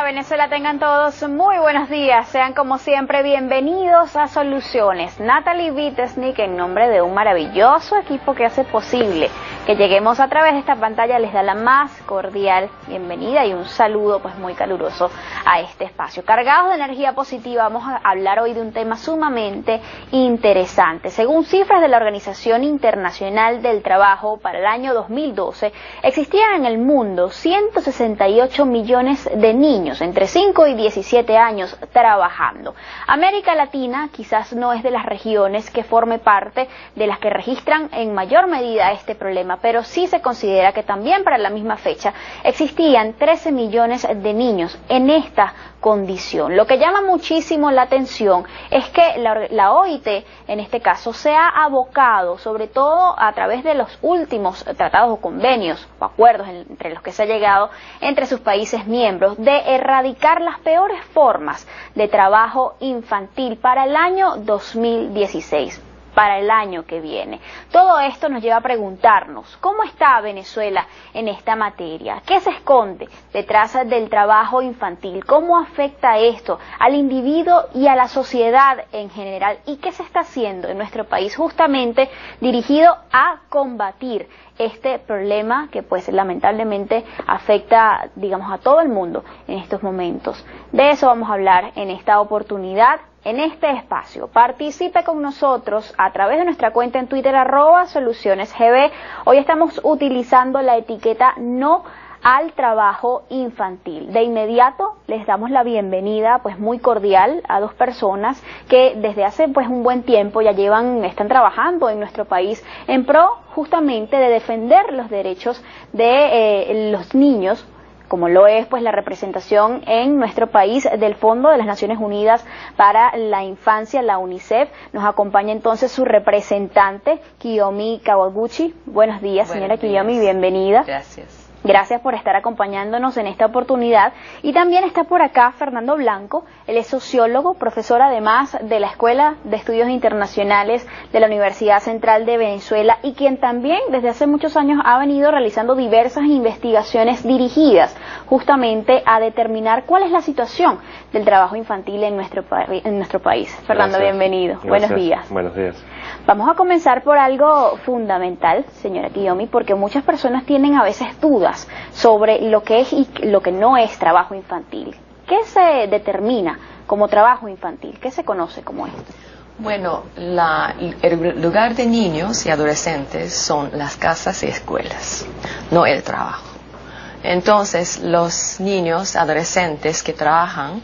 Venezuela, tengan todos muy buenos días. Sean como siempre bienvenidos a Soluciones. Natalie Vitesnik, en nombre de un maravilloso equipo que hace posible que lleguemos a través de esta pantalla, les da la más cordial bienvenida y un saludo pues muy caluroso a este espacio. Cargados de energía positiva, vamos a hablar hoy de un tema sumamente interesante. Según cifras de la Organización Internacional del Trabajo, para el año 2012 existían en el mundo 168 millones de niños entre 5 y 17 años trabajando. América Latina quizás no es de las regiones que forme parte de las que registran en mayor medida este problema, pero sí se considera que también para la misma fecha existían 13 millones de niños en esta condición. Lo que llama muchísimo la atención es que la OIT en este caso se ha abocado, sobre todo a través de los últimos tratados o convenios o acuerdos entre los que se ha llegado entre sus países miembros, de erradicar las peores formas de trabajo infantil para el año 2016. Para el año que viene. Todo esto nos lleva a preguntarnos, ¿cómo está Venezuela en esta materia? ¿Qué se esconde detrás del trabajo infantil? ¿Cómo afecta esto al individuo y a la sociedad en general? ¿Y qué se está haciendo en nuestro país justamente dirigido a combatir este problema que pues lamentablemente afecta, digamos, a todo el mundo en estos momentos? De eso vamos a hablar en esta oportunidad, en este espacio. Participe con nosotros a través de nuestra cuenta en Twitter, @solucionesgb. Hoy estamos utilizando la etiqueta no al trabajo infantil. De inmediato les damos la bienvenida pues muy cordial a dos personas que desde hace pues un buen tiempo ya están trabajando en nuestro país en pro justamente de defender los derechos de los niños, como lo es pues la representación en nuestro país del Fondo de las Naciones Unidas para la Infancia, la UNICEF. Nos acompaña entonces su representante, Kiyomi Kawaguchi. Buenos días, señora Kiyomi, bienvenida. Gracias. Gracias por estar acompañándonos en esta oportunidad. Y también está por acá Fernando Blanco, él es sociólogo, profesor además de la Escuela de Estudios Internacionales de la Universidad Central de Venezuela y quien también desde hace muchos años ha venido realizando diversas investigaciones dirigidas justamente a determinar cuál es la situación del trabajo infantil en nuestro país. Fernando, Gracias. bienvenido. Gracias. Buenos días. Buenos días. Vamos a comenzar por algo fundamental, señora Kiyomi, porque muchas personas tienen a veces dudas sobre lo que es y lo que no es trabajo infantil. ¿Qué se determina como trabajo infantil? ¿Qué se conoce como esto? Bueno, el lugar de niños y adolescentes son las casas y escuelas, no el trabajo. Entonces, los niños, adolescentes que trabajan,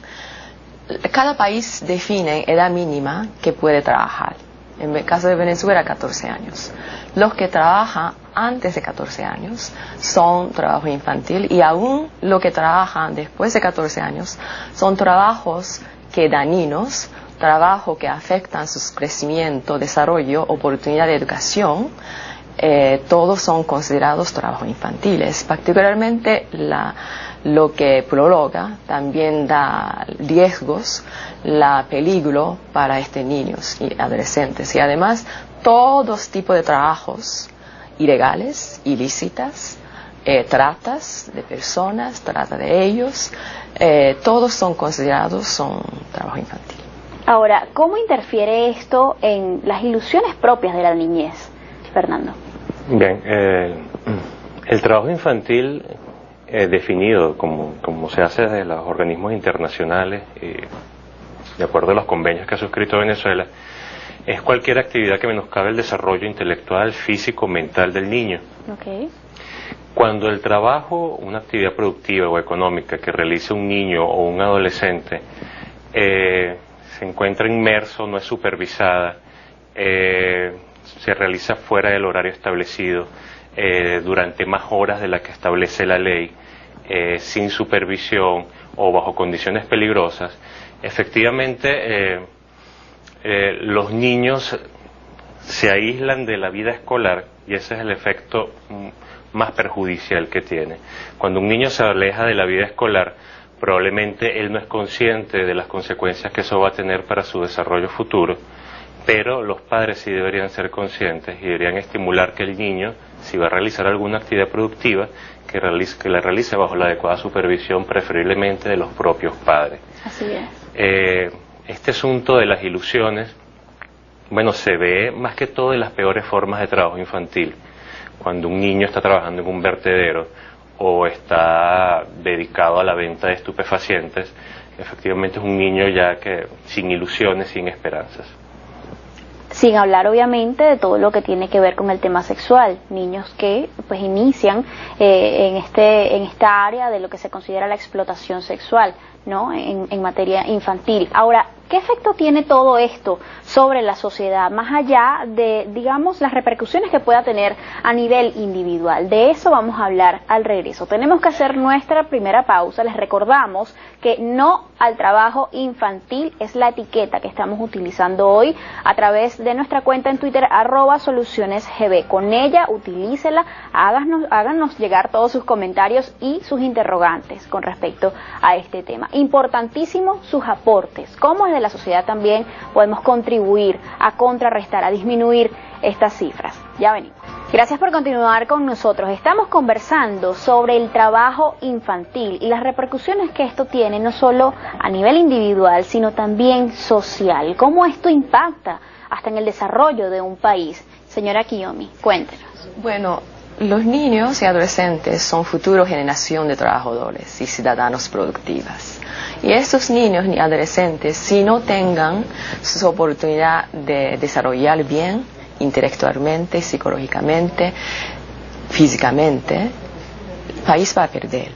cada país define edad mínima que puede trabajar. En el caso de Venezuela, 14 años. Los que trabajan antes de 14 años son trabajo infantil y aún los que trabajan después de 14 años son trabajos que dañinos, trabajos que afectan su crecimiento, desarrollo, oportunidad de educación. Todos son considerados trabajos infantiles. Particularmente lo que prolonga también da riesgos, peligro para niños y adolescentes. Y además, todos tipos de trabajos ilegales, ilícitas, tratas de personas, trata de ellos, todos son considerados trabajo infantil. Ahora, ¿cómo interfiere esto en las ilusiones propias de la niñez, Fernando? Bien, el trabajo infantil definido como se hace desde los organismos internacionales, de acuerdo a los convenios que ha suscrito Venezuela, es cualquier actividad que menoscabe el desarrollo intelectual, físico, mental del niño. Okay. Cuando el trabajo, una actividad productiva o económica que realice un niño o un adolescente se encuentra inmerso, no es supervisada, se realiza fuera del horario establecido, durante más horas de las que establece la ley, sin supervisión o bajo condiciones peligrosas, efectivamente los niños se aíslan de la vida escolar y ese es el efecto más perjudicial que tiene. Cuando un niño se aleja de la vida escolar, probablemente él no es consciente de las consecuencias que eso va a tener para su desarrollo futuro, pero los padres sí deberían ser conscientes y deberían estimular que el niño, si va a realizar alguna actividad productiva, que la realice bajo la adecuada supervisión, preferiblemente de los propios padres. Así es. Este asunto de las ilusiones, bueno, se ve más que todo en las peores formas de trabajo infantil. Cuando un niño está trabajando en un vertedero o está dedicado a la venta de estupefacientes, efectivamente es un niño ya que sin ilusiones, sin esperanzas. Sin hablar obviamente de todo lo que tiene que ver con el tema sexual, niños que pues inician en esta área de lo que se considera la explotación sexual, ¿no? En materia infantil. Ahora, ¿qué efecto tiene todo esto sobre la sociedad, más allá de, digamos, las repercusiones que pueda tener a nivel individual? De eso vamos a hablar al regreso. Tenemos que hacer nuestra primera pausa. Les recordamos que no al trabajo infantil es la etiqueta que estamos utilizando hoy a través de nuestra cuenta en Twitter, @solucionesgb. Con ella, utilícela, háganos llegar todos sus comentarios y sus interrogantes con respecto a este tema. Importantísimo sus aportes. ¿Cómo desde la sociedad también podemos contribuir a contrarrestar, a disminuir estas cifras? Ya venimos. Gracias por continuar con nosotros. Estamos conversando sobre el trabajo infantil y las repercusiones que esto tiene, no solo a nivel individual, sino también social. ¿Cómo esto impacta hasta en el desarrollo de un país? Señora Kiyomi, cuéntenos. Bueno, los niños y adolescentes son futura generación de trabajadores y ciudadanos productivos. Y estos niños y adolescentes, si no tengan su oportunidad de desarrollar bien, intelectualmente, psicológicamente, físicamente, el país va a perder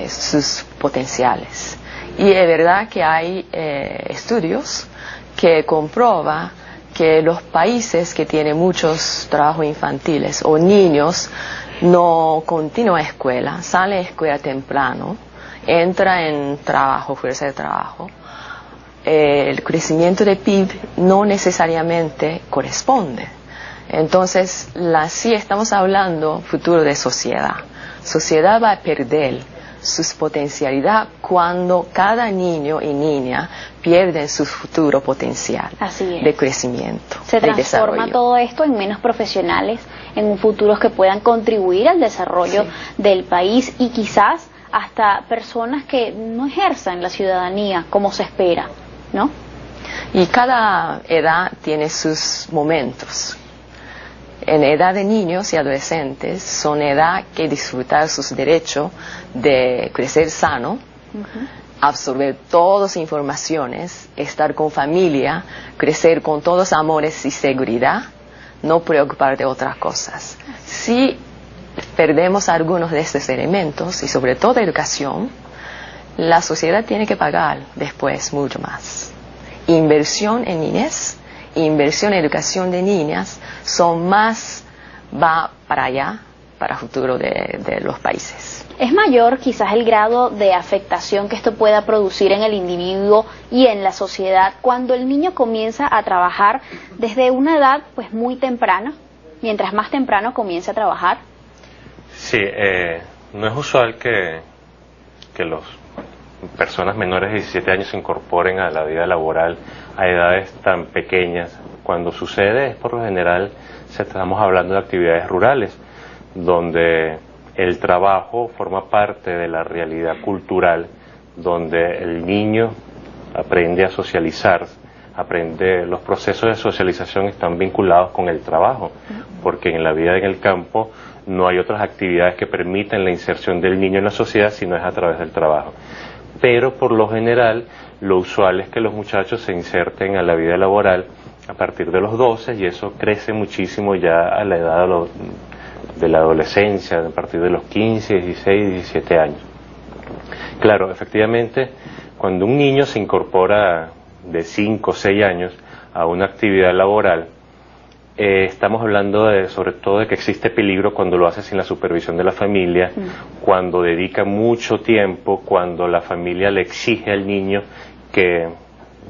sus potenciales. Y es verdad que hay estudios que comprueban que los países que tienen muchos trabajos infantiles o niños no continúan escuela, salen de escuela temprano, entra en trabajo, fuerza de trabajo, el crecimiento del PIB no necesariamente corresponde. Entonces, sí estamos hablando futuro de sociedad. Sociedad va a perder su potencialidad cuando cada niño y niña pierden su futuro potencial de crecimiento. Se transforma todo esto en menos profesionales, en futuros que puedan contribuir al desarrollo del país y quizás hasta personas que no ejerzan la ciudadanía como se espera, ¿no? Y cada edad tiene sus momentos. En edad de niños y adolescentes son edad que disfrutar sus derechos de crecer sano, absorber todas las informaciones, estar con familia, crecer con todos amores y seguridad, no preocupar de otras cosas. Si perdemos algunos de estos elementos, y sobre todo educación, la sociedad tiene que pagar después mucho más. Inversión en niñez, inversión en educación de niñas, va para allá, para el futuro de los países. ¿Es mayor quizás el grado de afectación que esto pueda producir en el individuo y en la sociedad cuando el niño comienza a trabajar desde una edad pues muy temprana, mientras más temprano comience a trabajar? Sí, no es usual que las personas menores de 17 años se incorporen a la vida laboral a edades tan pequeñas. Cuando sucede es por lo general, estamos hablando de actividades rurales, donde el trabajo forma parte de la realidad cultural, donde el niño aprende a socializar, los procesos de socialización están vinculados con el trabajo, porque en la vida en el campo no hay otras actividades que permitan la inserción del niño en la sociedad si no es a través del trabajo. Pero por lo general, lo usual es que los muchachos se inserten a la vida laboral a partir de los 12 y eso crece muchísimo ya a la edad de la adolescencia, a partir de los 15, 16, 17 años. Claro, efectivamente, cuando un niño se incorpora de 5 o 6 años a una actividad laboral, estamos hablando sobre todo de que existe peligro cuando lo hace sin la supervisión de la familia, cuando dedica mucho tiempo, cuando la familia le exige al niño que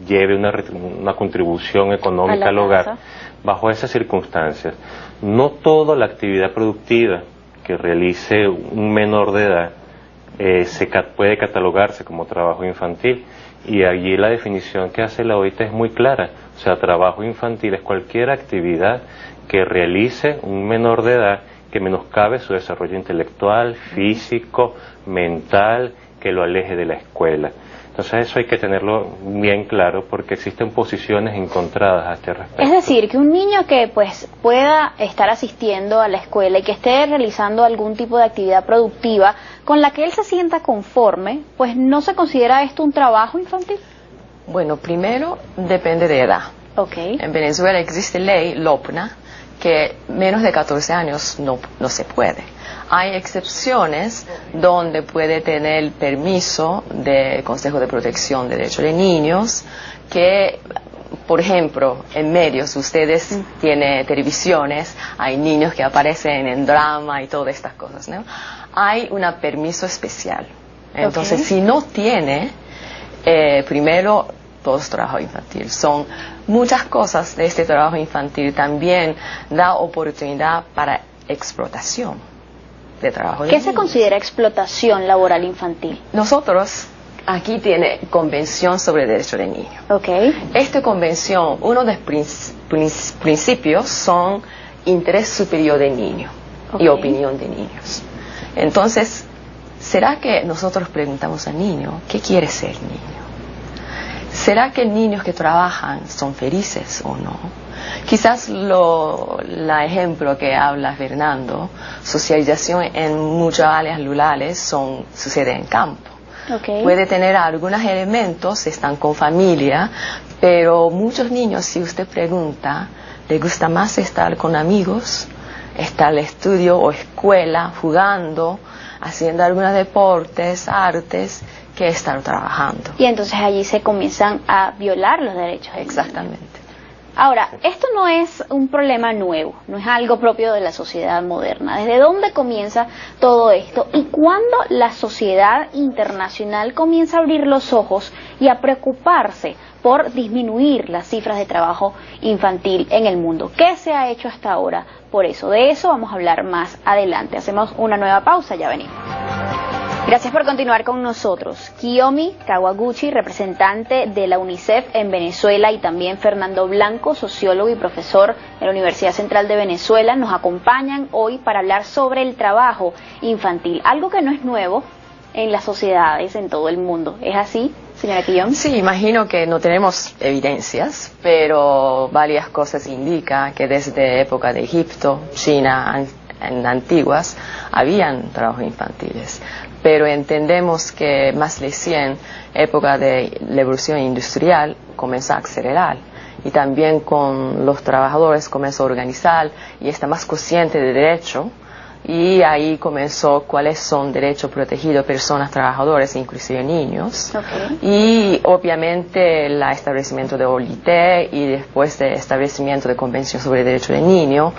lleve una contribución económica al hogar. Bajo esas circunstancias, no toda la actividad productiva que realice un menor de edad puede catalogarse como trabajo infantil, y allí la definición que hace la OIT es muy clara. O sea, trabajo infantil es cualquier actividad que realice un menor de edad que menoscabe su desarrollo intelectual, físico, mental, que lo aleje de la escuela. Entonces eso hay que tenerlo bien claro porque existen posiciones encontradas a este respecto. Es decir, que un niño que pues pueda estar asistiendo a la escuela y que esté realizando algún tipo de actividad productiva con la que él se sienta conforme, pues no se considera esto un trabajo infantil. Bueno, primero depende de edad. Okay. En Venezuela existe ley, LOPNA, que menos de 14 años no se puede. Hay excepciones donde puede tener permiso del Consejo de Protección de Derechos de Niños, que, por ejemplo, en medios ustedes tienen televisiones, hay niños que aparecen en drama y todas estas cosas, ¿no? Hay un permiso especial. Entonces, si no tiene, primero, todo es trabajo infantil. Son muchas cosas de este trabajo infantil. También da oportunidad para explotación de trabajo. ¿Qué se considera explotación laboral infantil? Nosotros aquí tiene Convención sobre Derechos de Niños. Okay. Esta convención, uno de los principios son interés superior del niño y opinión de niños. Entonces, ¿será que nosotros preguntamos al niño qué quiere ser niño? ¿Será que niños que trabajan son felices o no? Quizás la ejemplo que habla Fernando, socialización en muchas áreas rurales sucede en campo. Okay. Puede tener algunos elementos, están con familia, pero muchos niños, si usted pregunta, les gusta más estar con amigos, estar en el estudio o escuela, jugando, haciendo algunos deportes, artes, que estar trabajando. Y entonces allí se comienzan a violar los derechos. Exactamente. Ahora, esto no es un problema nuevo, no es algo propio de la sociedad moderna. ¿Desde dónde comienza todo esto? ¿Y cuándo la sociedad internacional comienza a abrir los ojos y a preocuparse por disminuir las cifras de trabajo infantil en el mundo? ¿Qué se ha hecho hasta ahora por eso? De eso vamos a hablar más adelante. Hacemos una nueva pausa, ya venimos. Gracias por continuar con nosotros. Kiyomi Kawaguchi, representante de la UNICEF en Venezuela, y también Fernando Blanco, sociólogo y profesor de la Universidad Central de Venezuela, nos acompañan hoy para hablar sobre el trabajo infantil, algo que no es nuevo en las sociedades en todo el mundo. ¿Es así, señora Kiyomi? Sí, imagino que no tenemos evidencias, pero varias cosas indican que desde época de Egipto, China, en antiguas, habían trabajos infantiles. Pero entendemos que más recién, época de la evolución industrial, comenzó a acelerar. Y también con los trabajadores comenzó a organizar y está más consciente de derecho. Y ahí comenzó cuáles son derechos protegidos, personas trabajadoras, inclusive niños. Okay. Y obviamente el establecimiento de OIT y después el establecimiento de Convención sobre Derechos del Niño.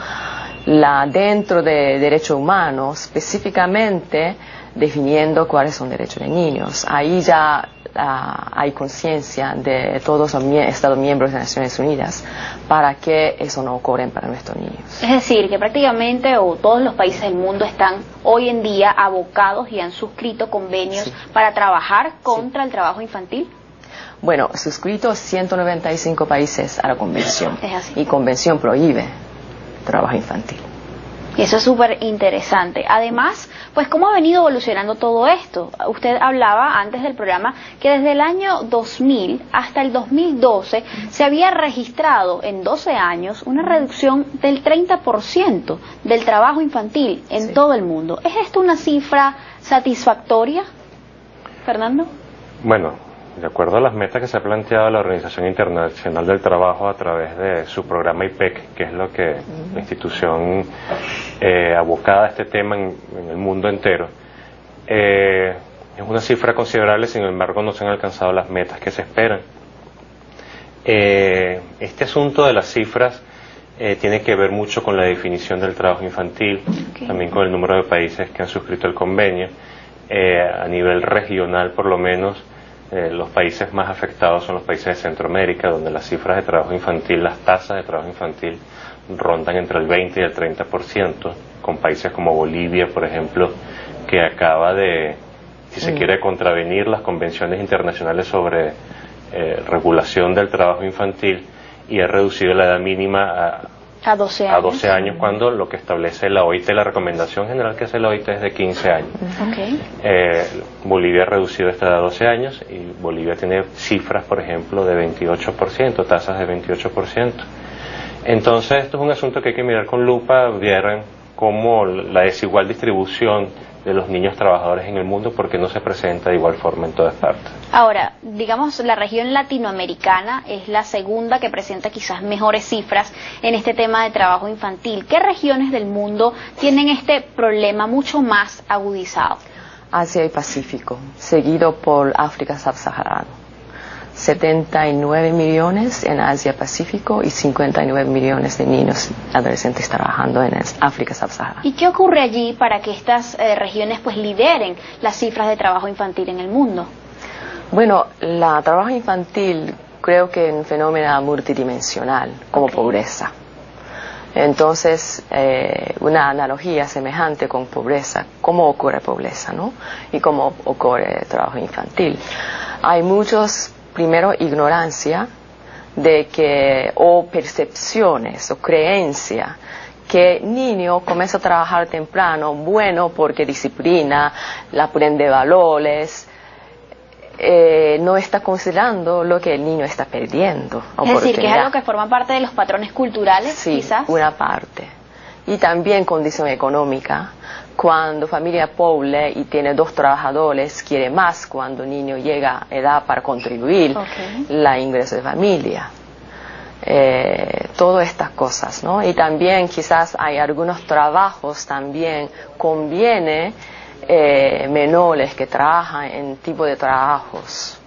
Dentro de derechos humanos, específicamente definiendo cuáles son derechos de niños. Ahí ya hay conciencia de todos los Estados miembros de Naciones Unidas para que eso no ocurra para nuestros niños. Es decir, que prácticamente todos los países del mundo están hoy en día abocados y han suscrito convenios para trabajar contra el trabajo infantil. Bueno, suscrito 195 países a la convención. Es así. Y convención prohíbe trabajo infantil. Y eso es súper interesante. Además, pues cómo ha venido evolucionando todo esto. Usted hablaba antes del programa que desde el año 2000 hasta el 2012 se había registrado en 12 años una reducción del 30% del trabajo infantil en todo el mundo. ¿Es esto una cifra satisfactoria, Fernando? Bueno, de acuerdo a las metas que se ha planteado la Organización Internacional del Trabajo a través de su programa IPEC, que es lo que la institución abocada a este tema en el mundo entero, es una cifra considerable, sin embargo no se han alcanzado las metas que se esperan. Este asunto de las cifras tiene que ver mucho con la definición del trabajo infantil, también con el número de países que han suscrito el convenio. A nivel regional, por lo menos, los países más afectados son los países de Centroamérica, donde las cifras de trabajo infantil, las tasas de trabajo infantil rondan entre el 20 y el 30%, con países como Bolivia, por ejemplo, que acaba de, si se quiere, contravenir las convenciones internacionales sobre regulación del trabajo infantil y ha reducido la edad mínima A 12 años. A 12 años, cuando lo que establece la OIT, la recomendación general que hace la OIT es de 15 años. Okay. Bolivia ha reducido esta edad a 12 años y Bolivia tiene cifras, por ejemplo, de 28%, tasas de 28%. Entonces, esto es un asunto que hay que mirar con lupa, ver cómo la desigual distribución de los niños trabajadores en el mundo, porque no se presenta de igual forma en todas partes. Ahora, digamos, la región latinoamericana es la segunda que presenta quizás mejores cifras en este tema de trabajo infantil. ¿Qué regiones del mundo tienen este problema mucho más agudizado? Asia y Pacífico, seguido por África subsahariana. 79 millones en Asia-Pacífico y 59 millones de niños adolescentes trabajando en África subsahariana. ¿Y qué ocurre allí para que estas regiones pues lideren las cifras de trabajo infantil en el mundo? Bueno, la trabajo infantil creo que es un fenómeno multidimensional, como pobreza. Entonces, una analogía semejante con pobreza, cómo ocurre pobreza, ¿no? Y cómo ocurre trabajo infantil. Hay muchos, primero, ignorancia de que, o percepciones, o creencia, que niño comienza a trabajar temprano, bueno, porque disciplina, la aprende valores, no está considerando lo que el niño está perdiendo. Es decir, que es algo que forma parte de los patrones culturales, sí, quizás. Una parte. Y también condición económica. Cuando familia pobre y tiene 2 trabajadores, quiere más cuando el niño llega a edad para contribuir la ingreso de familia. Todas estas cosas, ¿no? Y también quizás hay algunos trabajos también conviene menores que trabajan en tipo de trabajos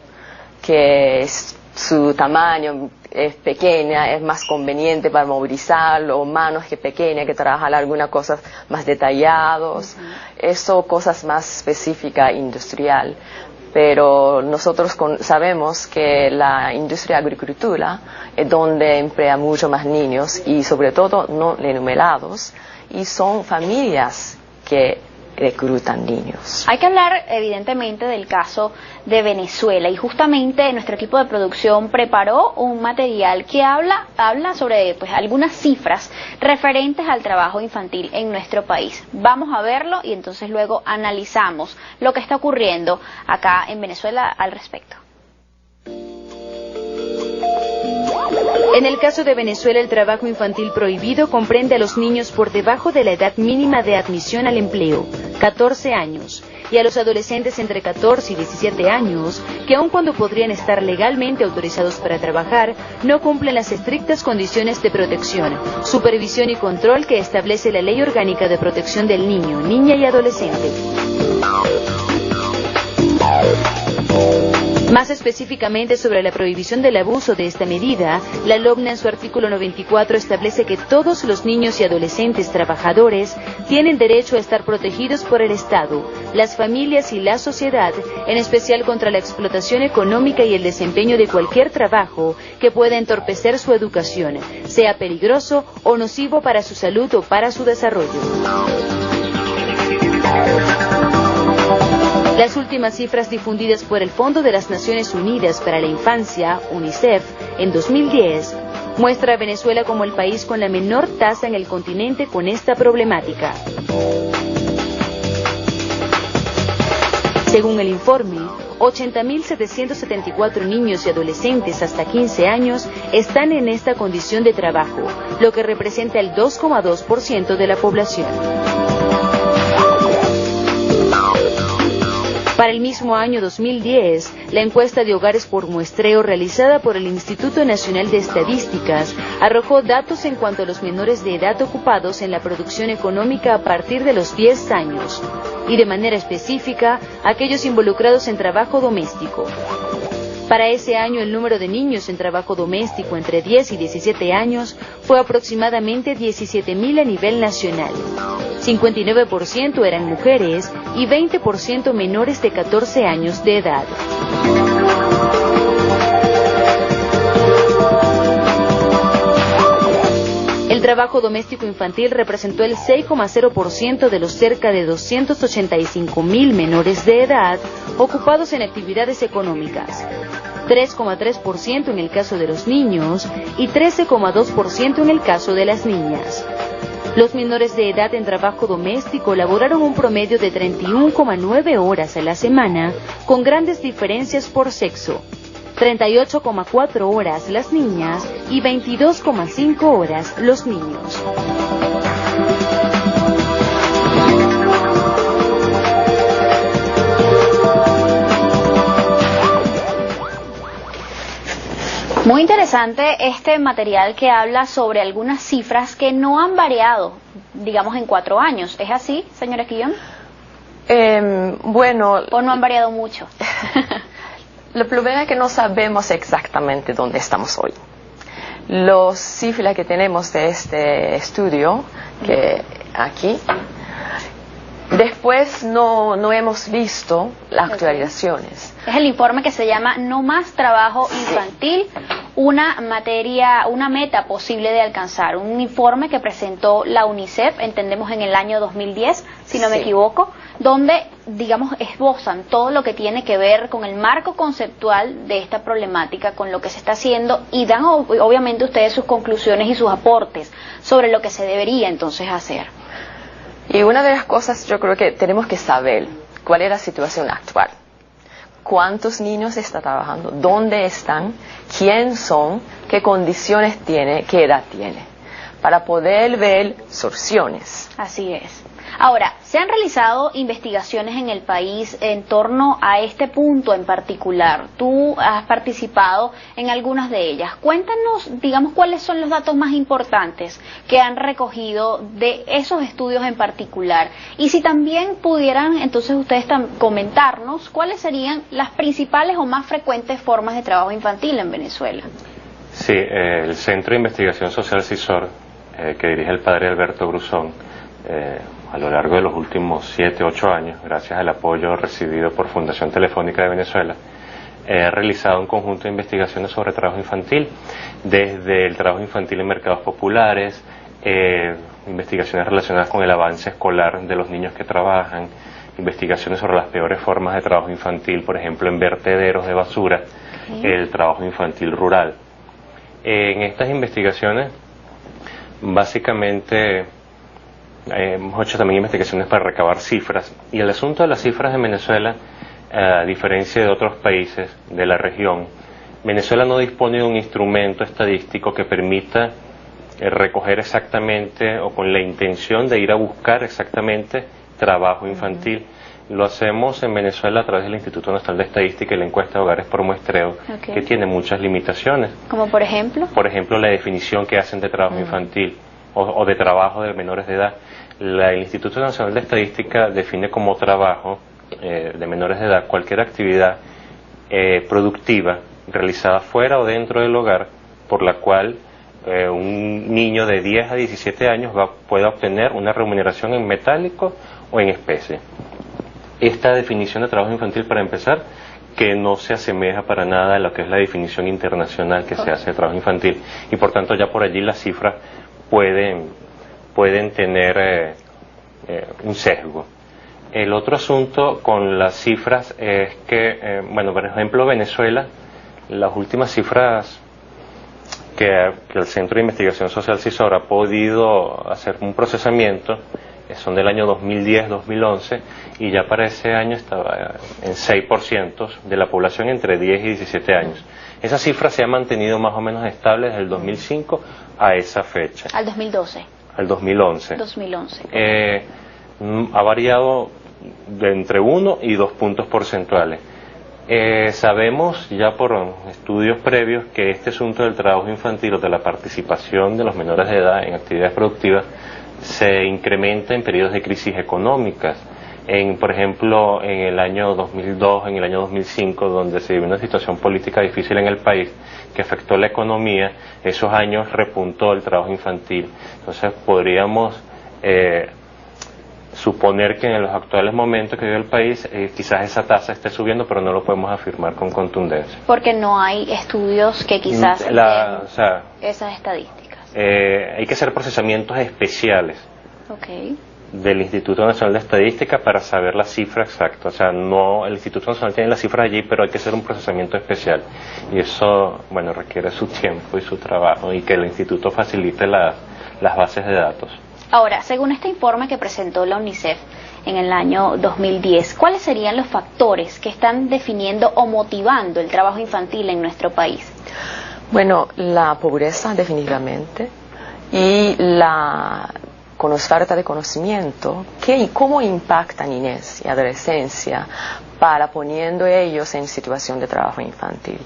que su tamaño es pequeña, es más conveniente para movilizarlo, o manos que pequeñas que trabajan algunas cosas más detalladas, eso cosas más específicas industrial. Pero nosotros sabemos que la industria agricultura es donde emplea mucho más niños y sobre todo no enumerados, y son familias que reclutan niños. Hay que hablar evidentemente del caso de Venezuela, y justamente nuestro equipo de producción preparó un material que habla sobre pues algunas cifras referentes al trabajo infantil en nuestro país. Vamos a verlo y entonces luego analizamos lo que está ocurriendo acá en Venezuela al respecto. En el caso de Venezuela, el trabajo infantil prohibido comprende a los niños por debajo de la edad mínima de admisión al empleo, 14 años, y a los adolescentes entre 14 y 17 años, que aun cuando podrían estar legalmente autorizados para trabajar, no cumplen las estrictas condiciones de protección, supervisión y control que establece la Ley Orgánica de Protección del Niño, Niña y Adolescente. Más específicamente sobre la prohibición del abuso de esta medida, la LOMNA en su artículo 94 establece que todos los niños y adolescentes trabajadores tienen derecho a estar protegidos por el Estado, las familias y la sociedad, en especial contra la explotación económica y el desempeño de cualquier trabajo que pueda entorpecer su educación, sea peligroso o nocivo para su salud o para su desarrollo. Las últimas cifras difundidas por el Fondo de las Naciones Unidas para la Infancia, UNICEF, en 2010, muestra a Venezuela como el país con la menor tasa en el continente con esta problemática. Según el informe, 80.774 niños y adolescentes hasta 15 años están en esta condición de trabajo, lo que representa el 2,2% de la población. Para el mismo año 2010, la encuesta de hogares por muestreo realizada por el Instituto Nacional de Estadísticas arrojó datos en cuanto a los menores de edad ocupados en la producción económica a partir de los 10 años, y de manera específica, aquellos involucrados en trabajo doméstico. Para ese año, el número de niños en trabajo doméstico entre 10 y 17 años fue aproximadamente 17.000 a nivel nacional. 59% eran mujeres y 20% menores de 14 años de edad. El trabajo doméstico infantil representó el 6,0% de los cerca de 285.000 menores de edad ocupados en actividades económicas. 3,3% en el caso de los niños y 13,2% en el caso de las niñas. Los menores de edad en trabajo doméstico laboraron un promedio de 31,9 horas a la semana, con grandes diferencias por sexo. 38,4 horas las niñas y 22,5 horas los niños. Muy interesante este material que habla sobre algunas cifras que no han variado, digamos, en 4 años. ¿Es así, señora Quillón? Bueno... ¿O no han variado mucho? El problema es que no sabemos exactamente dónde estamos hoy. Las cifras que tenemos de este estudio, que aquí, después no hemos visto las actualizaciones. Es el informe que se llama No más trabajo infantil, una meta posible de alcanzar. Un informe que presentó la UNICEF, entendemos en el año 2010, si no me equivoco, donde, digamos, esbozan todo lo que tiene que ver con el marco conceptual de esta problemática, con lo que se está haciendo, y dan obviamente ustedes sus conclusiones y sus aportes sobre lo que se debería entonces hacer. Y una de las cosas yo creo que tenemos que saber cuál es la situación actual. ¿Cuántos niños están trabajando? ¿Dónde están? ¿Quién son? ¿Qué condiciones tiene? ¿Qué edad tiene? Para poder ver soluciones. Así es. Ahora, ¿se han realizado investigaciones en el país en torno a este punto en particular? Tú has participado en algunas de ellas. Cuéntanos, digamos, cuáles son los datos más importantes que han recogido de esos estudios en particular. Y si también pudieran, entonces ustedes comentarnos cuáles serían las principales o más frecuentes formas de trabajo infantil en Venezuela. Sí, el Centro de Investigación Social CISOR, que dirige el padre Alberto Gruzón, a lo largo de los últimos 7, 8 años, gracias al apoyo recibido por Fundación Telefónica de Venezuela, ha realizado un conjunto de investigaciones sobre trabajo infantil, desde el trabajo infantil en mercados populares, investigaciones relacionadas con el avance escolar de los niños que trabajan, investigaciones sobre las peores formas de trabajo infantil, por ejemplo en vertederos de basura, el trabajo infantil rural. En estas investigaciones, básicamente, hemos hecho también investigaciones para recabar cifras, y el asunto de las cifras en Venezuela, a diferencia de otros países de la región, Venezuela no dispone de un instrumento estadístico que permita recoger exactamente o con la intención de ir a buscar exactamente trabajo infantil. Lo hacemos en Venezuela a través del Instituto Nacional de Estadística y la encuesta de hogares por muestreo, que tiene muchas limitaciones. ¿Como por ejemplo? Por ejemplo, la definición que hacen de trabajo infantil o de trabajo de menores de edad. El Instituto Nacional de Estadística define como trabajo de menores de edad cualquier actividad productiva realizada fuera o dentro del hogar por la cual un niño de 10 a 17 años pueda obtener una remuneración en metálico o en especie. Esta definición de trabajo infantil, para empezar, que no se asemeja para nada a lo que es la definición internacional que se hace de trabajo infantil, y por tanto ya por allí las cifras pueden tener un sesgo. El otro asunto con las cifras es que, bueno, por ejemplo, Venezuela, las últimas cifras que el Centro de Investigación Social CISOR ha podido hacer un procesamiento son del año 2010-2011, y ya para ese año estaba en 6% de la población entre 10 y 17 años. Esa cifra se ha mantenido más o menos estable desde el 2005 a esa fecha. Al 2012. Al 2011. 2011. Ha variado de entre 1 y 2 puntos porcentuales. Sabemos ya por estudios previos que este asunto del trabajo infantil o de la participación de los menores de edad en actividades productivas se incrementa en periodos de crisis económicas. Por ejemplo, en el año 2002, en el año 2005, donde se vivió una situación política difícil en el país que afectó la economía, esos años repuntó el trabajo infantil. Entonces podríamos suponer que en los actuales momentos que vive el país, quizás esa tasa esté subiendo, pero no lo podemos afirmar con contundencia. Porque no hay estudios que quizás den esas estadísticas. Hay que hacer procesamientos especiales. del Instituto Nacional de Estadística para saber la cifra exacta. O sea, no, el Instituto Nacional tiene las cifras allí, pero hay que hacer un procesamiento especial. Y eso, bueno, requiere su tiempo y su trabajo, y que el instituto facilite las bases de datos. Ahora, según este informe que presentó la UNICEF en el año 2010, ¿cuáles serían los factores que están definiendo o motivando el trabajo infantil en nuestro país? Bueno, la pobreza definitivamente, y la falta de conocimiento, cómo impacta niñez y adolescencia para poniendo ellos en situación de trabajo infantil.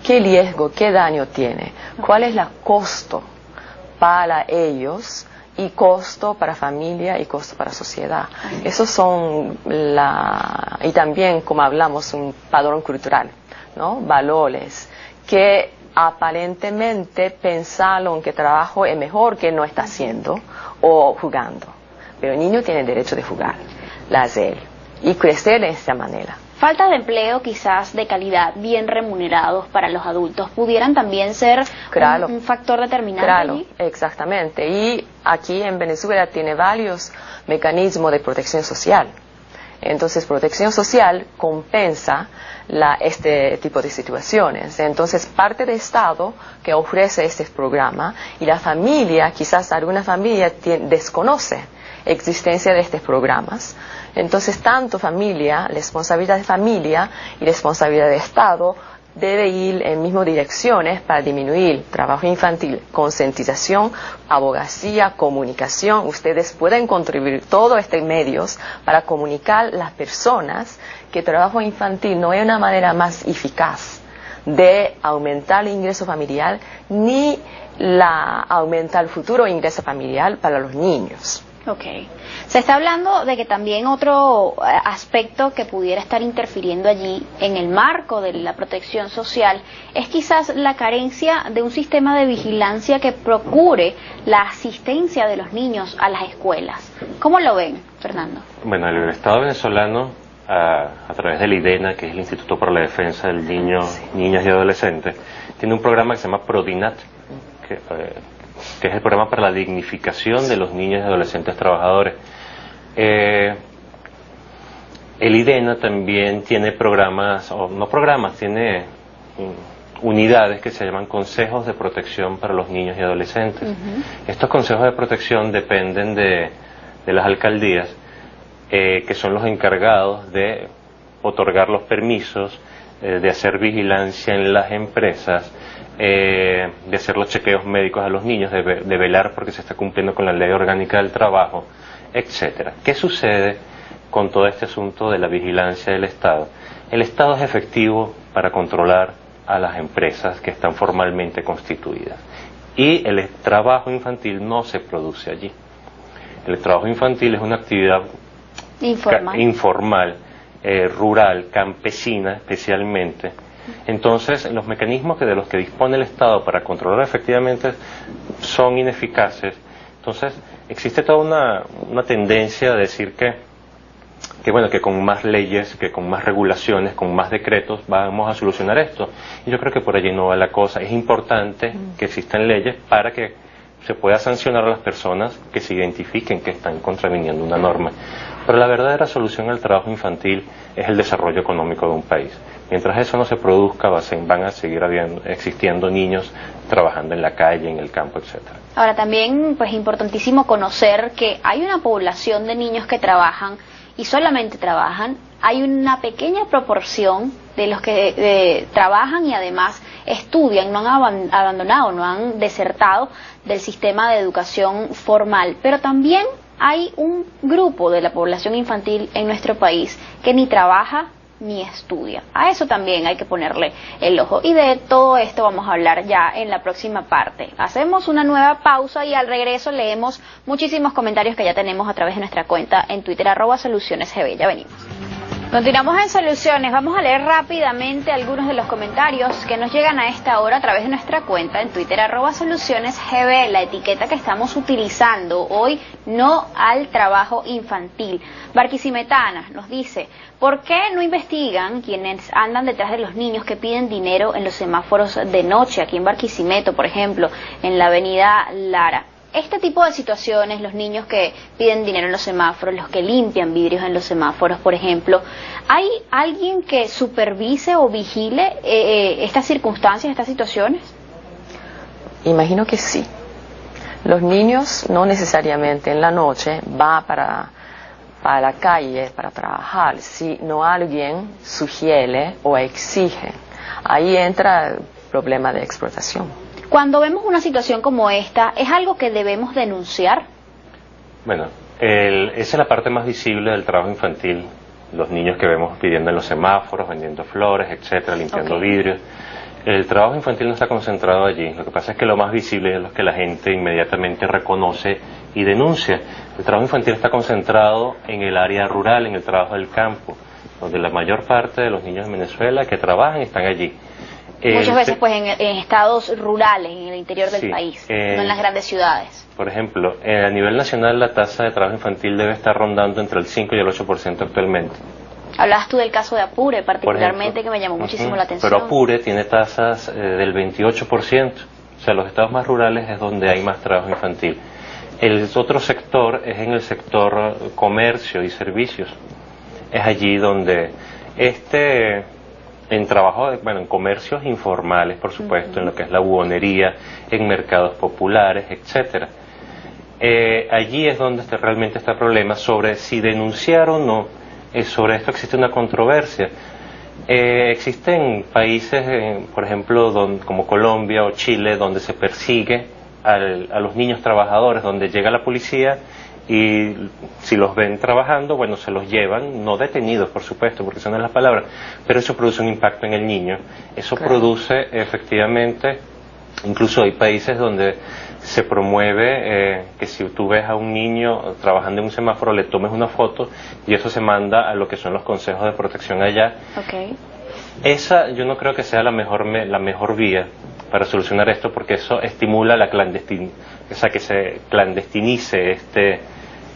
¿Qué riesgo, qué daño tiene? ¿Cuál es el costo para ellos? Y costo para familia y costo para sociedad. Esos son y también, como hablamos, un padrón cultural, ¿no? Valores que aparentemente pensaron que trabajo es mejor que no está haciendo o jugando. Pero el niño tiene el derecho de jugar, hacer y crecer de esta manera. Falta de empleo, quizás de calidad, bien remunerados para los adultos, pudieran también ser un factor determinante. Claro, allí. Exactamente. Y aquí en Venezuela tiene varios mecanismos de protección social. Entonces, protección social compensa este tipo de situaciones. Entonces, parte del Estado que ofrece este programa, y la familia, quizás alguna familia desconoce la existencia de estos programas. Entonces, tanto familia, responsabilidad de familia y responsabilidad de Estado debe ir en mismas direcciones para disminuir trabajo infantil, concientización, abogacía, comunicación. Ustedes pueden contribuir todos estos medios para comunicar a las personas que el trabajo infantil no es una manera más eficaz de aumentar el ingreso familiar ni aumentar el futuro ingreso familiar para los niños. Ok. Se está hablando de que también otro aspecto que pudiera estar interfiriendo allí en el marco de la protección social es quizás la carencia de un sistema de vigilancia que procure la asistencia de los niños a las escuelas. ¿Cómo lo ven, Fernando? Bueno, el Estado venezolano, a través del IDENA, que es el Instituto para la Defensa del Niño, Niñas y Adolescentes, tiene un programa que se llama PRODINAT, que es el programa para la dignificación de los niños y adolescentes trabajadores. El IDENA también tiene programas, o no programas, tiene unidades que se llaman consejos de protección para los niños y adolescentes. Estos consejos de protección dependen de las alcaldías, que son los encargados de otorgar los permisos, de hacer vigilancia en las empresas, de hacer los chequeos médicos a los niños, de velar porque se está cumpliendo con la ley orgánica del trabajo, etcétera. ¿Qué sucede con todo este asunto de la vigilancia del Estado? El Estado es efectivo para controlar a las empresas que están formalmente constituidas, y el trabajo infantil no se produce allí. El trabajo infantil es una actividad informal, rural, campesina especialmente. Entonces, los mecanismos de los que dispone el Estado para controlar efectivamente son ineficaces. Entonces, existe toda una tendencia a decir que bueno, que con más leyes, que con más regulaciones, con más decretos vamos a solucionar esto. Y yo creo que por allí no va la cosa. Es importante que existan leyes para que se pueda sancionar a las personas que se identifiquen que están contraviniendo una norma. Pero la verdadera solución al trabajo infantil es el desarrollo económico de un país. Mientras eso no se produzca, van a seguir existiendo niños trabajando en la calle, en el campo, etcétera. Ahora también, pues, importantísimo conocer que hay una población de niños que trabajan y solamente trabajan. Hay una pequeña proporción de los que trabajan y además estudian, no han abandonado, no han desertado del sistema de educación formal, pero también hay un grupo de la población infantil en nuestro país que ni trabaja ni estudia. A eso también hay que ponerle el ojo, y de todo esto vamos a hablar ya en la próxima parte. Hacemos una nueva pausa y al regreso leemos muchísimos comentarios que ya tenemos a través de nuestra cuenta en Twitter, @SolucionesGB. Ya venimos. Continuamos en Soluciones. Vamos a leer rápidamente algunos de los comentarios que nos llegan a esta hora a través de nuestra cuenta en Twitter, @SolucionesGB, la etiqueta que estamos utilizando hoy, no al trabajo infantil. Barquisimetana nos dice: ¿por qué no investigan quienes andan detrás de los niños que piden dinero en los semáforos de noche? Aquí en Barquisimeto, por ejemplo, en la avenida Lara. este tipo de situaciones, los niños que piden dinero en los semáforos, los que limpian vidrios en los semáforos, por ejemplo, ¿hay alguien que supervise o vigile estas circunstancias, estas situaciones? Imagino que sí. Los niños no necesariamente en la noche van para la calle para trabajar, si no alguien sugiere o exige. Ahí entra el problema de explotación. Cuando vemos una situación como esta, ¿es algo que debemos denunciar? Bueno, esa es la parte más visible del trabajo infantil. Los niños que vemos pidiendo en los semáforos, vendiendo flores, etcétera, limpiando vidrios. El trabajo infantil no está concentrado allí. Lo que pasa es que lo más visible es lo que la gente inmediatamente reconoce y denuncia. El trabajo infantil está concentrado en el área rural, en el trabajo del campo, donde la mayor parte de los niños en Venezuela que trabajan están allí. Muchas veces pues en estados rurales, en el interior del país, no en las grandes ciudades. Por ejemplo, a nivel nacional la tasa de trabajo infantil debe estar rondando entre el 5 y el 8% actualmente. Hablabas tú del caso de Apure, particularmente, que me llamó muchísimo la atención. Pero Apure tiene tasas del 28%. O sea, los estados más rurales es donde hay más trabajo infantil. El otro sector es en el sector comercio y servicios. Es allí donde en trabajo, en comercios informales, por supuesto, en lo que es la buhonería, en mercados populares, etcétera. Allí es donde realmente está el problema sobre si denunciar o no. Sobre esto existe una controversia. Existen países, por ejemplo, como Colombia o Chile, donde se persigue a los niños trabajadores, donde llega la policía y si los ven trabajando, bueno, se los llevan, no detenidos, por supuesto, porque son las palabras, pero eso produce un impacto en el niño. Eso produce, efectivamente, incluso hay países donde se promueve que si tú ves a un niño trabajando en un semáforo, le tomes una foto y eso se manda a lo que son los consejos de protección allá. Esa yo no creo que sea la mejor vía para solucionar esto, porque eso estimula que se clandestinice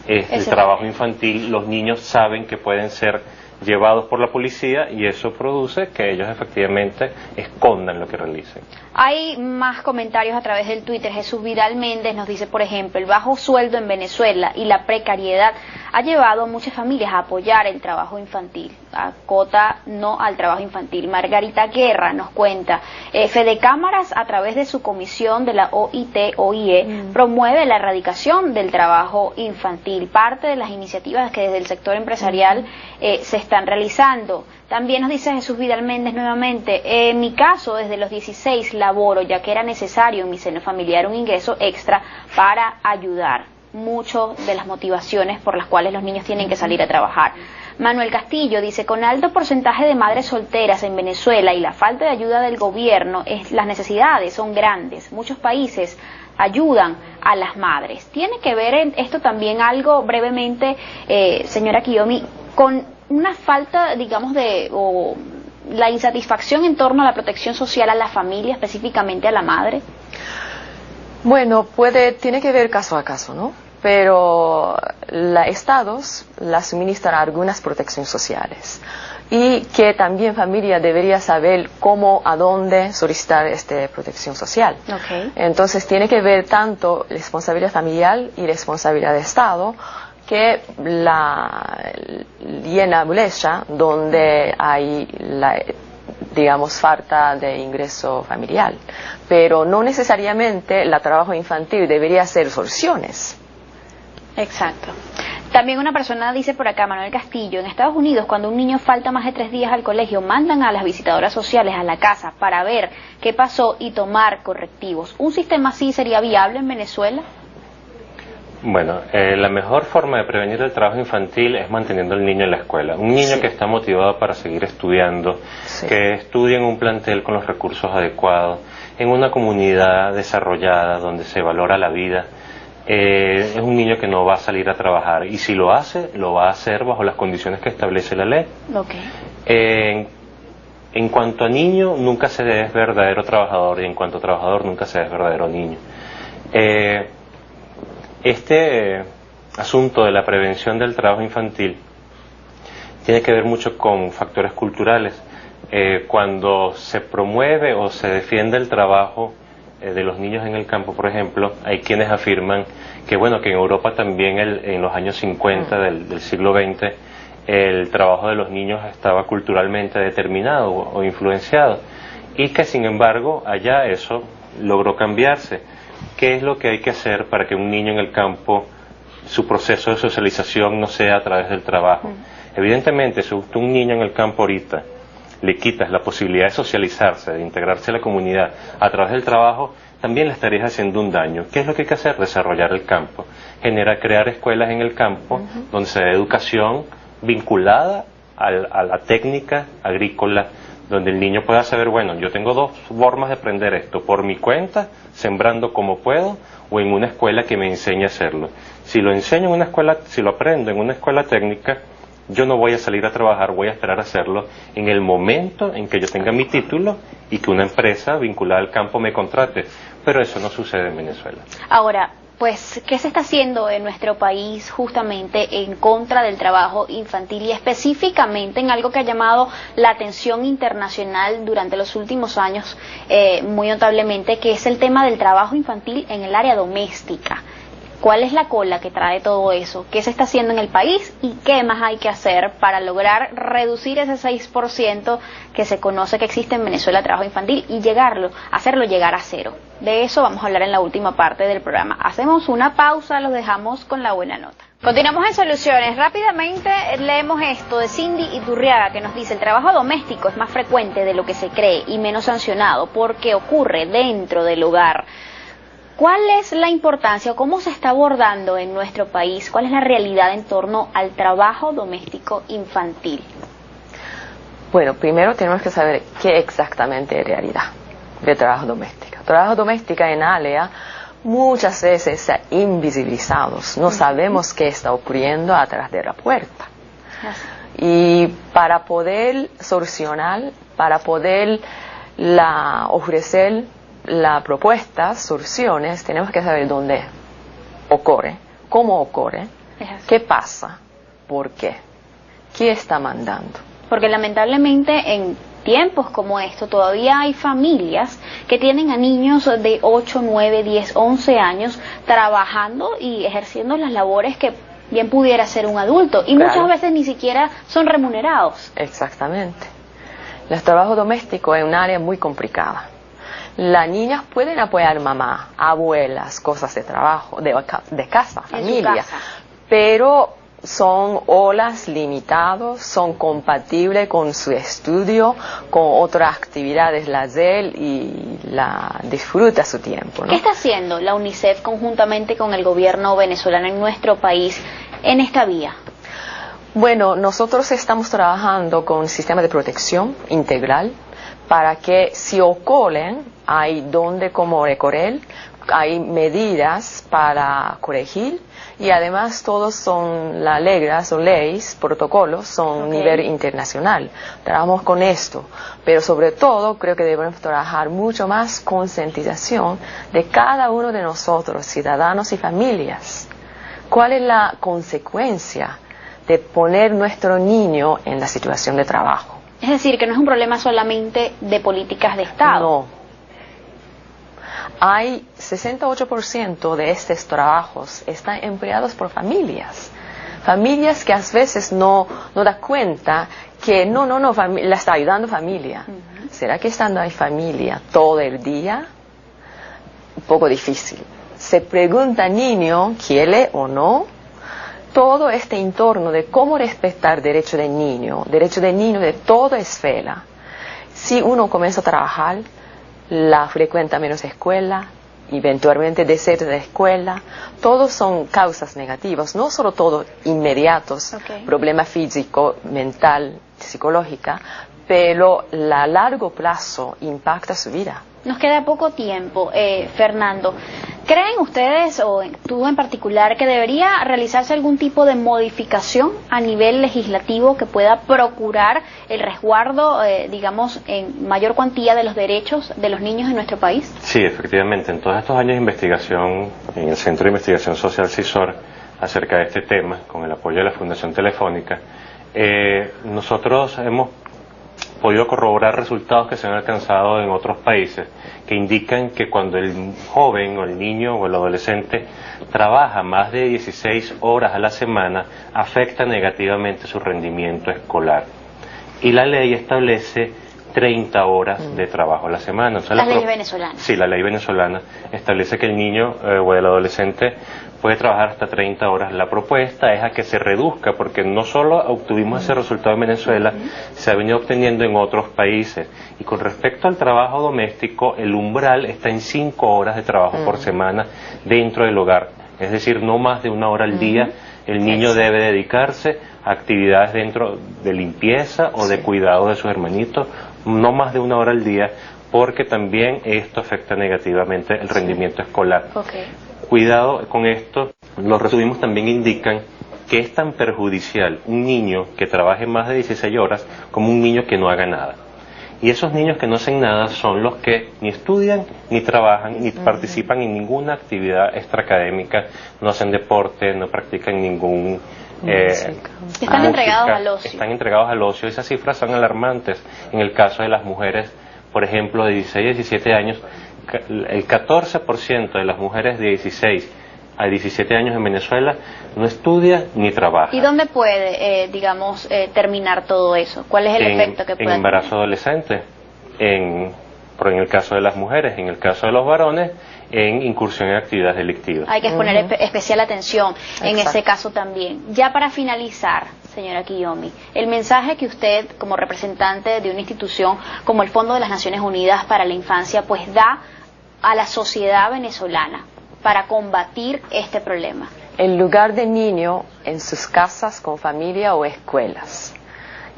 el trabajo infantil. Los niños saben que pueden ser llevados por la policía y eso produce que ellos efectivamente escondan lo que realicen. Hay más comentarios a través del Twitter. Jesús Vidal Méndez nos dice, por ejemplo, el bajo sueldo en Venezuela y la precariedad ha llevado a muchas familias a apoyar el trabajo infantil. Acota no al trabajo infantil. Margarita Guerra nos cuenta, Fede Cámaras, a través de su comisión de la OIT-OIE, promueve la erradicación del trabajo infantil. Parte de las iniciativas que desde el sector empresarial se están realizando. También nos dice Jesús Vidal Méndez nuevamente, en mi caso desde los 16 laboro, ya que era necesario en mi seno familiar un ingreso extra para ayudar. Muchas de las motivaciones por las cuales los niños tienen que salir a trabajar. Manuel Castillo dice, con alto porcentaje de madres solteras en Venezuela y la falta de ayuda del gobierno, las necesidades son grandes. Muchos países ayudan a las madres. ¿Tiene que ver en esto también algo brevemente, señora Kiyomi, con una falta, digamos, o la insatisfacción en torno a la protección social a la familia, específicamente a la madre? Bueno, tiene que ver caso a caso, ¿no? Pero los estados la suministran algunas protecciones sociales y que también familia debería saber cómo, a dónde solicitar esta protección social. Entonces tiene que ver tanto responsabilidad familiar y responsabilidad de estado, que la llena brecha donde hay digamos, falta de ingreso familiar. Pero no necesariamente el trabajo infantil debería ser soluciones. Exacto. También una persona dice por acá, Manuel Castillo, en Estados Unidos, cuando un niño falta más de 3 días al colegio, mandan a las visitadoras sociales a la casa para ver qué pasó y tomar correctivos. ¿Un sistema así sería viable en Venezuela? Bueno, la mejor forma de prevenir el trabajo infantil es manteniendo al niño en la escuela. Un niño que está motivado para seguir estudiando, que estudie en un plantel con los recursos adecuados, en una comunidad desarrollada donde se valora la vida, es un niño que no va a salir a trabajar. Y si lo hace, lo va a hacer bajo las condiciones que establece la ley. En cuanto a niño, nunca se es verdadero trabajador, y en cuanto a trabajador, nunca se es verdadero niño. Este asunto de la prevención del trabajo infantil tiene que ver mucho con factores culturales. Cuando se promueve o se defiende el trabajo de los niños en el campo, por ejemplo, hay quienes afirman que bueno, que en Europa también en los años 50 del siglo XX el trabajo de los niños estaba culturalmente determinado o influenciado, y que sin embargo allá eso logró cambiarse. ¿Qué es lo que hay que hacer para que un niño en el campo, su proceso de socialización no sea a través del trabajo? Evidentemente, si tú un niño en el campo ahorita le quitas la posibilidad de socializarse, de integrarse a la comunidad a través del trabajo, también le estarías haciendo un daño. ¿Qué es lo que hay que hacer? Desarrollar el campo. Crear escuelas en el campo donde se dé educación vinculada a la técnica agrícola, donde el niño pueda saber, bueno, yo tengo dos formas de aprender esto: por mi cuenta, sembrando como puedo, o en una escuela que me enseñe a hacerlo. Si lo enseño en una escuela, si lo aprendo en una escuela técnica, yo no voy a salir a trabajar, voy a esperar a hacerlo en el momento en que yo tenga mi título y que una empresa vinculada al campo me contrate. Pero eso no sucede en Venezuela. Ahora, pues, ¿qué se está haciendo en nuestro país justamente en contra del trabajo infantil y específicamente en algo que ha llamado la atención internacional durante los últimos años, muy notablemente, que es el tema del trabajo infantil en el área doméstica? ¿Cuál es la cola que trae todo eso? ¿Qué se está haciendo en el país y qué más hay que hacer para lograr reducir ese 6% que se conoce que existe en Venezuela de trabajo infantil y hacerlo llegar a cero? De eso vamos a hablar en la última parte del programa. Hacemos una pausa, los dejamos con la buena nota. Continuamos en Soluciones. Rápidamente leemos esto de Cindy Iturriaga, que nos dice: el trabajo doméstico es más frecuente de lo que se cree y menos sancionado porque ocurre dentro del hogar. ¿Cuál es la importancia o cómo se está abordando en nuestro país? ¿Cuál es la realidad en torno al trabajo doméstico infantil? Bueno, primero tenemos que saber qué exactamente es realidad de trabajo doméstico. Trabajo doméstico en ALEA muchas veces está invisibilizado. No sabemos qué está ocurriendo atrás de la puerta. Y para poder solucionar, para poder ofrecer la propuesta, soluciones, tenemos que saber dónde ocurre, cómo ocurre, qué pasa, por qué, qué está mandando. Porque lamentablemente en tiempos como esto todavía hay familias que tienen a niños de 8, 9, 10, 11 años trabajando y ejerciendo las labores que bien pudiera ser un adulto y claro, muchas veces ni siquiera son remunerados. Exactamente. El trabajo doméstico es un área muy complicada. Las niñas pueden apoyar a mamá, abuelas, cosas de trabajo, de casa, familia, pero son horas limitadas, son compatibles con su estudio, con otras actividades, las de él, y disfruta su tiempo, ¿no? ¿Qué está haciendo la UNICEF conjuntamente con el gobierno venezolano en nuestro país en esta vía? Bueno, nosotros estamos trabajando con un sistema de protección integral para que si ocurren, hay donde como recorrer, hay medidas para corregir y además todos son las reglas o leyes, protocolos, son nivel internacional. Trabajamos con esto, pero sobre todo creo que debemos trabajar mucho más concientización de cada uno de nosotros, ciudadanos y familias. ¿Cuál es la consecuencia de poner nuestro niño en la situación de trabajo? Es decir, que no es un problema solamente de políticas de Estado. No. Hay 68% de estos trabajos están empleados por familias. Familias que a veces no dan cuenta que la está ayudando familia. ¿Será que estando en familia todo el día? Un poco difícil. Se pregunta al niño, ¿quiere o no? Todo este entorno de cómo respetar derecho del niño de toda esfera. Si uno comienza a trabajar, la frecuenta menos escuela, eventualmente deserta de escuela, todos son causas negativas, no solo todo inmediatos, problema físico, mental, psicológica, pero a largo plazo impacta su vida. Nos queda poco tiempo, Fernando. ¿Creen ustedes, o tú en particular, que debería realizarse algún tipo de modificación a nivel legislativo que pueda procurar el resguardo, digamos, en mayor cuantía de los derechos de los niños en nuestro país? Sí, efectivamente. En todos estos años de investigación, en el Centro de Investigación Social CISOR, acerca de este tema, con el apoyo de la Fundación Telefónica, nosotros hemos podido corroborar resultados que se han alcanzado en otros países, que indican que cuando el joven o el niño o el adolescente trabaja más de 16 horas a la semana, afecta negativamente su rendimiento escolar. Y la ley establece 30 horas de trabajo a la semana. La ley venezolana. Sí, la ley venezolana establece que el niño o el adolescente puede trabajar hasta 30 horas. La propuesta es a que se reduzca, porque no solo obtuvimos ese resultado en Venezuela, se ha venido obteniendo en otros países. Y con respecto al trabajo doméstico, el umbral está en 5 horas de trabajo por semana dentro del hogar. Es decir, no más de 1 hora al día. El niño debe dedicarse a actividades dentro de limpieza o de cuidado de sus hermanitos, no más de 1 hora al día, porque también esto afecta negativamente el rendimiento escolar. Cuidado con esto, los resumimos también indican que es tan perjudicial un niño que trabaje más de 16 horas como un niño que no haga nada. Y esos niños que no hacen nada son los que ni estudian, ni trabajan, ni participan en ninguna actividad extraacadémica, no hacen deporte, no practican ningún... están entregados al ocio. Están entregados al ocio. Esas cifras son alarmantes. En el caso de las mujeres, por ejemplo, de 16 a 17 años, el 14% de las mujeres de 16 a 17 años en Venezuela no estudia ni trabaja. ¿Y dónde puede, terminar todo eso? ¿Cuál es el efecto que puede tener? En embarazo adolescente, pero en el caso de las mujeres, en el caso de los varones, en incursión en actividades delictivas. Hay que poner especial atención en ese caso también. Ya para finalizar, señora Kiyomi, el mensaje que usted, como representante de una institución como el Fondo de las Naciones Unidas para la Infancia, pues da a la sociedad venezolana para combatir este problema. En lugar de niño, en sus casas con familia o escuelas,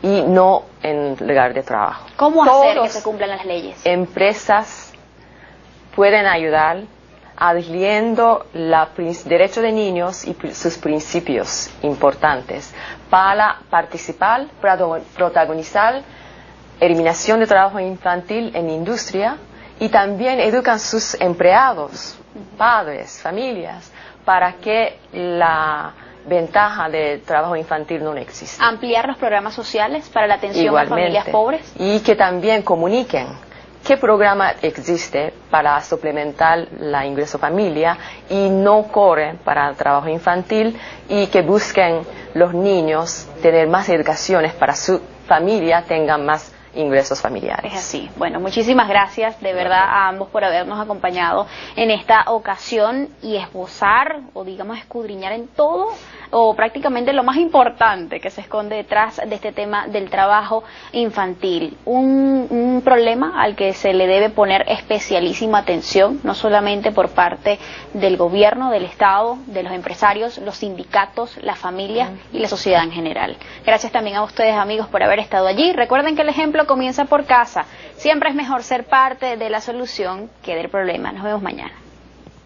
y no en lugar de trabajo. ¿Cómo hacer que se cumplan las leyes? Empresas pueden ayudar adhiriendo los derechos de niños y sus principios importantes para participar, protagonizar eliminación de trabajo infantil en industria, y también educan sus empleados, padres, familias, para que la ventaja del trabajo infantil no exista. Ampliar los programas sociales para la atención a familias pobres. Y que también comuniquen qué programa existe para suplementar la ingreso familia y no corren para el trabajo infantil, y que busquen los niños tener más educaciones para su familia, tengan más ingresos familiares. Es así. Bueno, muchísimas gracias de verdad a ambos por habernos acompañado en esta ocasión y esbozar o digamos escudriñar en todo o prácticamente lo más importante que se esconde detrás de este tema del trabajo infantil. Un problema al que se le debe poner especialísima atención, no solamente por parte del gobierno, del Estado, de los empresarios, los sindicatos, las familias y la sociedad en general. Gracias también a ustedes, amigos, por haber estado allí. Recuerden que el ejemplo comienza por casa. Siempre es mejor ser parte de la solución que del problema. Nos vemos mañana.